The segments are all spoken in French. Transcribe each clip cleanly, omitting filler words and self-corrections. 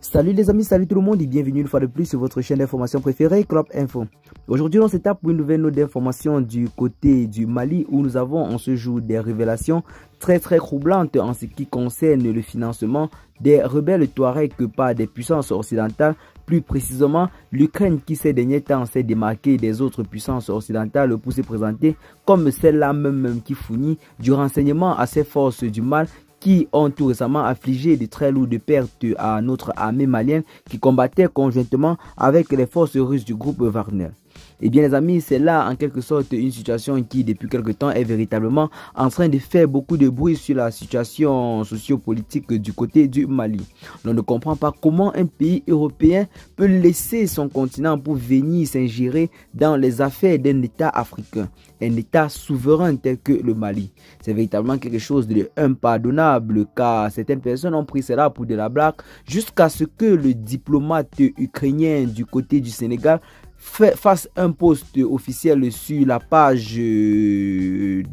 Salut les amis, salut tout le monde et bienvenue une fois de plus sur votre chaîne d'information préférée, Crop Info. Aujourd'hui, on se tape pour une nouvelle note d'information du côté du Mali où nous avons en ce jour des révélations très troublantes en ce qui concerne le financement des rebelles Touaregs par des puissances occidentales. Plus précisément, l'Ukraine qui ces derniers temps s'est démarquée des autres puissances occidentales pour se présenter comme celle-là même qui fournit du renseignement à ces forces du mal qui ont tout récemment affligé de très lourdes pertes à notre armée malienne qui combattait conjointement avec les forces russes du groupe Wagner. Eh bien les amis, c'est là en quelque sorte une situation qui depuis quelque temps est véritablement en train de faire beaucoup de bruit sur la situation sociopolitique du côté du Mali. On ne comprend pas comment un pays européen peut laisser son continent pour venir s'ingérer dans les affaires d'un État africain, un État souverain tel que le Mali. C'est véritablement quelque chose d'impardonnable car certaines personnes ont pris cela pour de la blague jusqu'à ce que le diplomate ukrainien du côté du Sénégal fasse un post officiel sur la page de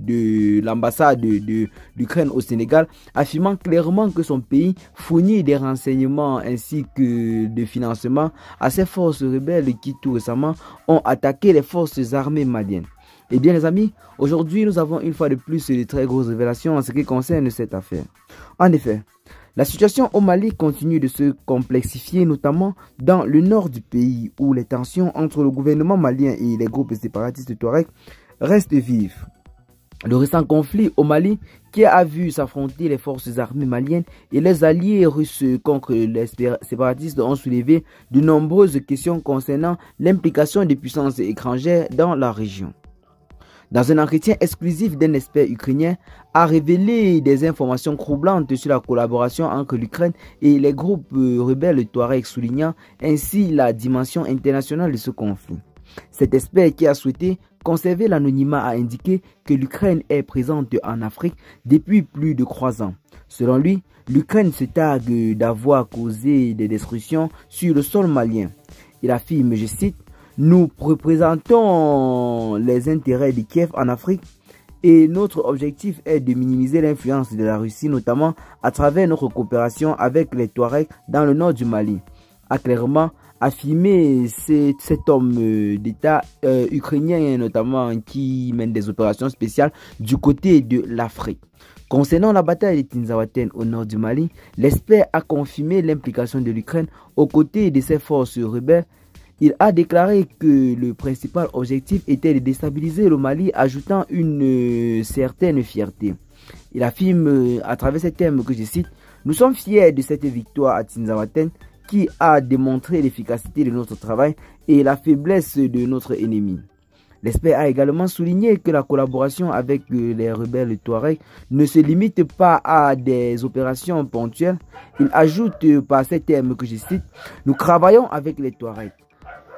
l'ambassade de l'Ukraine au Sénégal, affirmant clairement que son pays fournit des renseignements ainsi que de financement à ces forces rebelles qui tout récemment ont attaqué les forces armées maliennes. Eh bien les amis, aujourd'hui nous avons une fois de plus de très grosses révélations en ce qui concerne cette affaire. En effet, la situation au Mali continue de se complexifier, notamment dans le nord du pays où les tensions entre le gouvernement malien et les groupes séparatistes Touaregs restent vives. Le récent conflit au Mali qui a vu s'affronter les forces armées maliennes et les alliés russes contre les séparatistes ont soulevé de nombreuses questions concernant l'implication des puissances étrangères dans la région. Dans un entretien exclusif d'un expert ukrainien, a révélé des informations troublantes sur la collaboration entre l'Ukraine et les groupes rebelles Touaregs, soulignant ainsi la dimension internationale de ce conflit. Cet expert qui a souhaité conserver l'anonymat a indiqué que l'Ukraine est présente en Afrique depuis plus de 3 ans. Selon lui, l'Ukraine se targue d'avoir causé des destructions sur le sol malien. Il affirme, je cite, « Nous représentons les intérêts de Kiev en Afrique et notre objectif est de minimiser l'influence de la Russie, notamment à travers notre coopération avec les Touaregs dans le nord du Mali », a clairement affirmé cet homme d'État ukrainien notamment qui mène des opérations spéciales du côté de l'Afrique. Concernant la bataille de Tinzaouaten au nord du Mali, l'expert a confirmé l'implication de l'Ukraine aux côtés de ses forces rebelles. Il a déclaré que le principal objectif était de déstabiliser le Mali, ajoutant une certaine fierté. Il affirme à travers ces termes que je cite, « Nous sommes fiers de cette victoire à Tinzaouaten qui a démontré l'efficacité de notre travail et la faiblesse de notre ennemi. » L'expert a également souligné que la collaboration avec les rebelles Touaregs ne se limite pas à des opérations ponctuelles. Il ajoute par ces termes que je cite, « Nous travaillons avec les Touaregs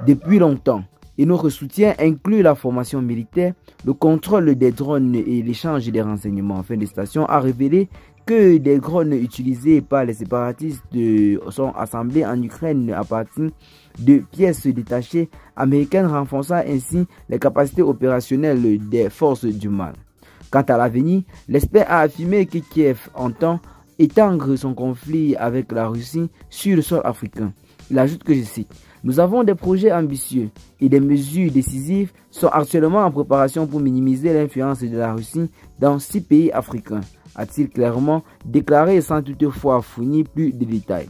depuis longtemps et notre soutien inclut la formation militaire, le contrôle des drones et l'échange des renseignements. » Fin de citation, a révélé que des drones utilisés par les séparatistes sont assemblés en Ukraine à partir de pièces détachées américaines, renforçant ainsi les capacités opérationnelles des forces du mal. Quant à l'avenir, l'expert a affirmé que Kiev entend étendre son conflit avec la Russie sur le sol africain. Il ajoute que je cite, « Nous avons des projets ambitieux et des mesures décisives sont actuellement en préparation pour minimiser l'influence de la Russie dans 6 pays africains, » a-t-il clairement déclaré sans toutefois fournir plus de détails.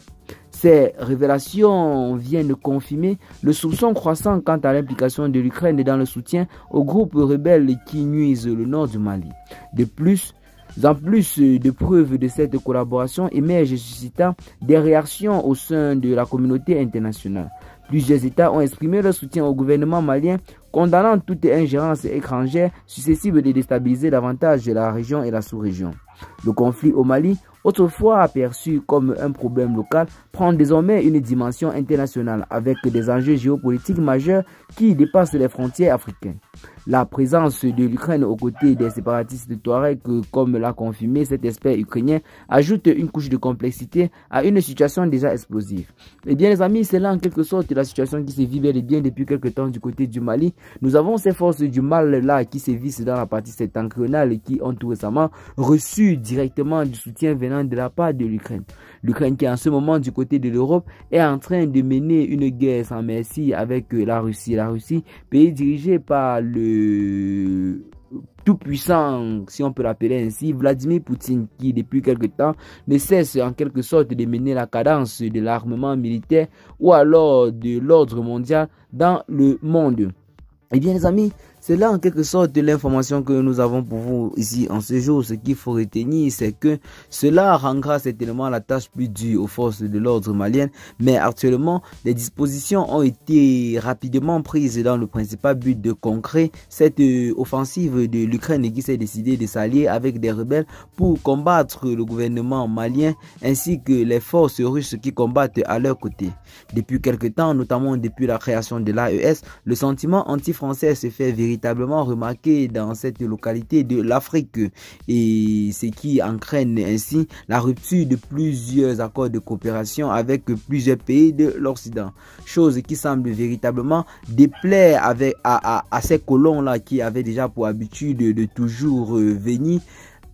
Ces révélations viennent confirmer le soupçon croissant quant à l'implication de l'Ukraine dans le soutien aux groupes rebelles qui nuisent le nord du Mali. De plus en plus de preuves de cette collaboration émergent, suscitant des réactions au sein de la communauté internationale. Plusieurs États ont exprimé leur soutien au gouvernement malien, condamnant toute ingérence étrangère susceptible de déstabiliser davantage la région et la sous-région. Le conflit au Mali, autrefois aperçu comme un problème local, prend désormais une dimension internationale avec des enjeux géopolitiques majeurs qui dépassent les frontières africaines. La présence de l'Ukraine aux côtés des séparatistes Touaregs, comme l'a confirmé cet expert ukrainien, ajoute une couche de complexité à une situation déjà explosive. Eh bien les amis, c'est là en quelque sorte la situation qui se vit bel et bien depuis quelque temps du côté du Mali. Nous avons ces forces du mal là qui sévissent dans la partie septentrionale et qui ont tout récemment reçu reçu directement du soutien venant de la part de l'Ukraine. L'Ukraine qui en ce moment du côté de l'Europe est en train de mener une guerre sans merci avec la Russie. La Russie, pays dirigé par le tout-puissant, si on peut l'appeler ainsi, Vladimir Poutine, qui depuis quelque temps ne cesse en quelque sorte de mener la cadence de l'armement militaire ou alors de l'ordre mondial dans le monde. Eh bien les amis, c'est là en quelque sorte de l'information que nous avons pour vous ici en ce jour. Ce qu'il faut retenir, c'est que cela rendra certainement la tâche plus dure aux forces de l'ordre maliennes. Mais actuellement, les dispositions ont été rapidement prises dans le principal but de concret cette offensive de l'Ukraine qui s'est décidé de s'allier avec des rebelles pour combattre le gouvernement malien ainsi que les forces russes qui combattent à leur côté. Depuis quelque temps, notamment depuis la création de l'AES, le sentiment anti-français se fait véritablement remarqué dans cette localité de l'Afrique et ce qui entraîne ainsi la rupture de plusieurs accords de coopération avec plusieurs pays de l'Occident. Chose qui semble véritablement déplaire à ces colons-là qui avaient déjà pour habitude de toujours venir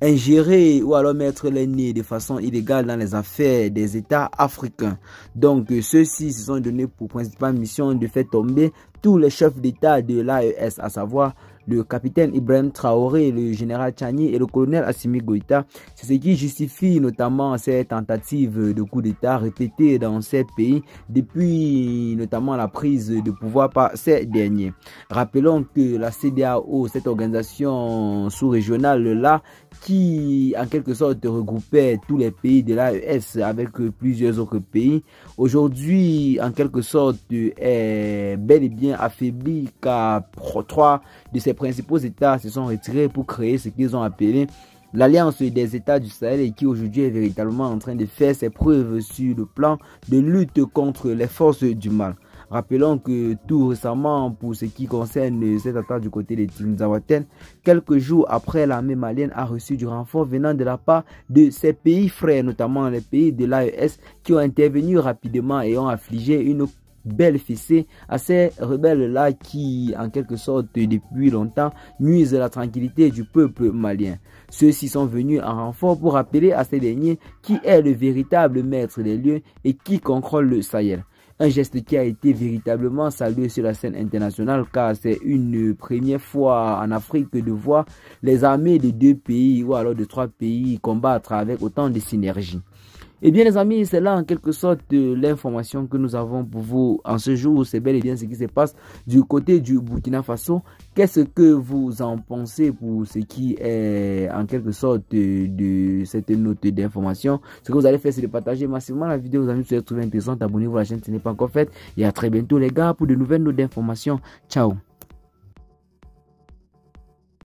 ingérer ou alors mettre les nez de façon illégale dans les affaires des États africains. Donc ceux-ci se sont donné pour principale mission de faire tomber tous les chefs d'État de l'AES, à savoir le capitaine Ibrahim Traoré, le général Tchani et le colonel Assimi Goïta. C'est ce qui justifie notamment ces tentatives de coup d'État répétées dans ces pays depuis notamment la prise de pouvoir par ces derniers. Rappelons que la CEDEAO, cette organisation sous-régionale-là, qui en quelque sorte regroupait tous les pays de l'AES avec plusieurs autres pays, aujourd'hui en quelque sorte est bel et bien affaibli car 3 de ses principaux États se sont retirés pour créer ce qu'ils ont appelé l'Alliance des États du Sahel et qui aujourd'hui est véritablement en train de faire ses preuves sur le plan de lutte contre les forces du mal. Rappelons que tout récemment, pour ce qui concerne cette attaque du côté de Tinzawaten, quelques jours après, l'armée malienne a reçu du renfort venant de la part de ses pays frères, notamment les pays de l'AES, qui ont intervenu rapidement et ont affligé une belle fessée à ces rebelles-là qui, en quelque sorte, depuis longtemps, nuisent à la tranquillité du peuple malien. Ceux-ci sont venus en renfort pour rappeler à ces derniers qui est le véritable maître des lieux et qui contrôle le Sahel. Un geste qui a été véritablement salué sur la scène internationale car c'est une première fois en Afrique de voir les armées de 2 pays ou alors de 3 pays combattre avec autant de synergie. Eh bien les amis, c'est là en quelque sorte l'information que nous avons pour vous en ce jour. C'est bel et bien ce qui se passe du côté du Burkina Faso. Qu'est-ce que vous en pensez pour ce qui est en quelque sorte de cette note d'information? Ce que vous allez faire, c'est de partager massivement la vidéo. Vous allez vous trouver intéressante. Abonnez-vous à la chaîne si ce n'est pas encore fait. Et à très bientôt les gars pour de nouvelles notes d'information. Ciao.